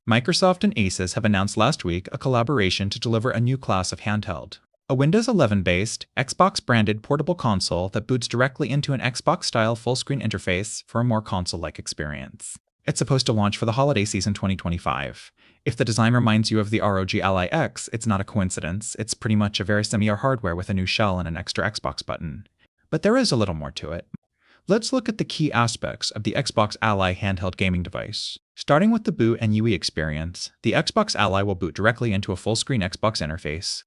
Microsoft and Asus have announced last week a collaboration to deliver a new class of handheld. A Windows 11-based, Xbox-branded portable console that boots directly into an Xbox-style full-screen interface for a more console-like experience. It's supposed to launch for the holiday season 2025. If the design reminds you of the ROG Ally X, it's not a coincidence. It's pretty much a very similar hardware with a new shell and an extra Xbox button. But there is a little more to it. Let's look at the key aspects of the Xbox Ally handheld gaming device. Starting with the boot and UI experience, the Xbox Ally will boot directly into a full-screen Xbox interface.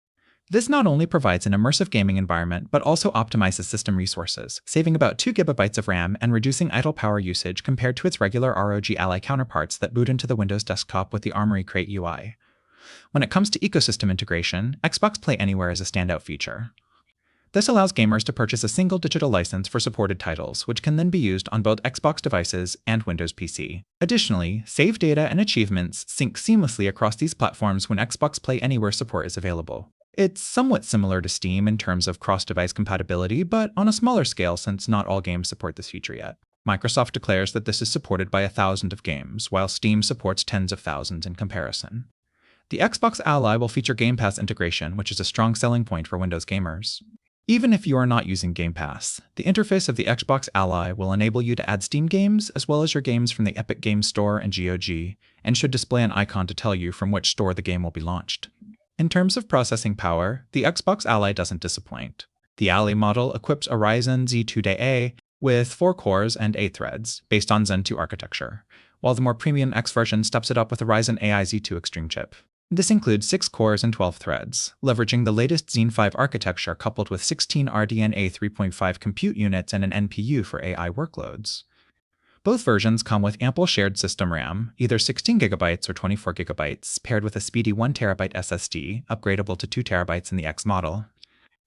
This not only provides an immersive gaming environment, but also optimizes system resources, saving about 2 GB of RAM and reducing idle power usage compared to its regular ROG Ally counterparts that boot into the Windows desktop with the Armoury Crate UI. When it comes to ecosystem integration, Xbox Play Anywhere is a standout feature. This allows gamers to purchase a single digital license for supported titles, which can then be used on both Xbox devices and Windows PC. Additionally, save data and achievements sync seamlessly across these platforms when Xbox Play Anywhere support is available. It's somewhat similar to Steam in terms of cross-device compatibility, but on a smaller scale since not all games support this feature yet. Microsoft declares that this is supported by 1,000 of games, while Steam supports tens of thousands in comparison. The Xbox Ally will feature Game Pass integration, which is a strong selling point for Windows gamers. Even if you are not using Game Pass, the interface of the Xbox Ally will enable you to add Steam games as well as your games from the Epic Games Store and GOG, and should display an icon to tell you from which store the game will be launched. In terms of processing power, the Xbox Ally doesn't disappoint. The Ally model equips a Ryzen Z2-A with 4 cores and 8 threads, based on Zen 2 architecture, while the more premium X version steps it up with a Ryzen AI Z2 Extreme chip. This includes 6 cores and 12 threads, leveraging the latest Zen 5 architecture coupled with 16 RDNA 3.5 compute units and an NPU for AI workloads. Both versions come with ample shared system RAM, either 16GB or 24GB, paired with a speedy 1TB SSD, upgradable to 2TB in the X model.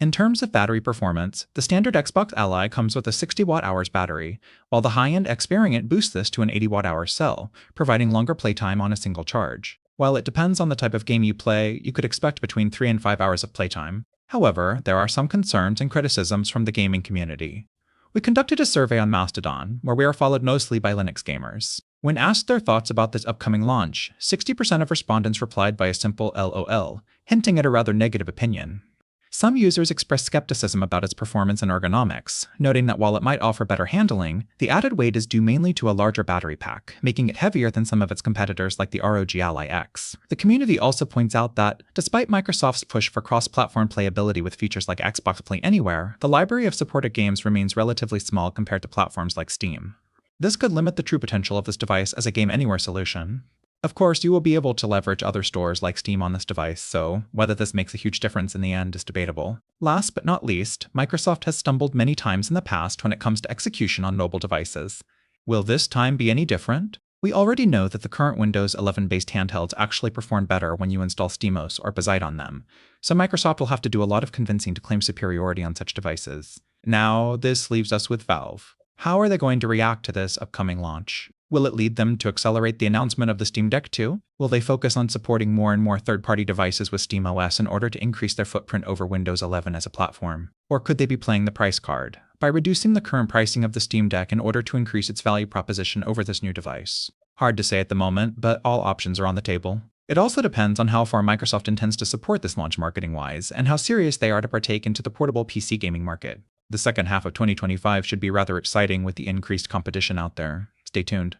In terms of battery performance, the standard Xbox Ally comes with a 60 Wh battery, while the high-end X variant boosts this to an 80 Wh cell, providing longer playtime on a single charge. While it depends on the type of game you play, you could expect between 3 and 5 hours of playtime. However, there are some concerns and criticisms from the gaming community. We conducted a survey on Mastodon, where we are followed mostly by Linux gamers. When asked their thoughts about this upcoming launch, 60% of respondents replied by a simple LOL, hinting at a rather negative opinion. Some users expressed skepticism about its performance and ergonomics, noting that while it might offer better handling, the added weight is due mainly to a larger battery pack, making it heavier than some of its competitors like the ROG Ally X. The community also points out that, despite Microsoft's push for cross-platform playability with features like Xbox Play Anywhere, the library of supported games remains relatively small compared to platforms like Steam. This could limit the true potential of this device as a Game Anywhere solution. Of course, you will be able to leverage other stores like Steam on this device, so whether this makes a huge difference in the end is debatable. Last but not least, Microsoft has stumbled many times in the past when it comes to execution on mobile devices. Will this time be any different? We already know that the current Windows 11-based handhelds actually perform better when you install SteamOS or Bazzite on them, so Microsoft will have to do a lot of convincing to claim superiority on such devices. Now, this leaves us with Valve. How are they going to react to this upcoming launch? Will it lead them to accelerate the announcement of the Steam Deck 2? Will they focus on supporting more and more third-party devices with SteamOS in order to increase their footprint over Windows 11 as a platform? Or could they be playing the price card, by reducing the current pricing of the Steam Deck in order to increase its value proposition over this new device? Hard to say at the moment, but all options are on the table. It also depends on how far Microsoft intends to support this launch marketing-wise, and how serious they are to partake into the portable PC gaming market. The second half of 2025 should be rather exciting with the increased competition out there. Stay tuned.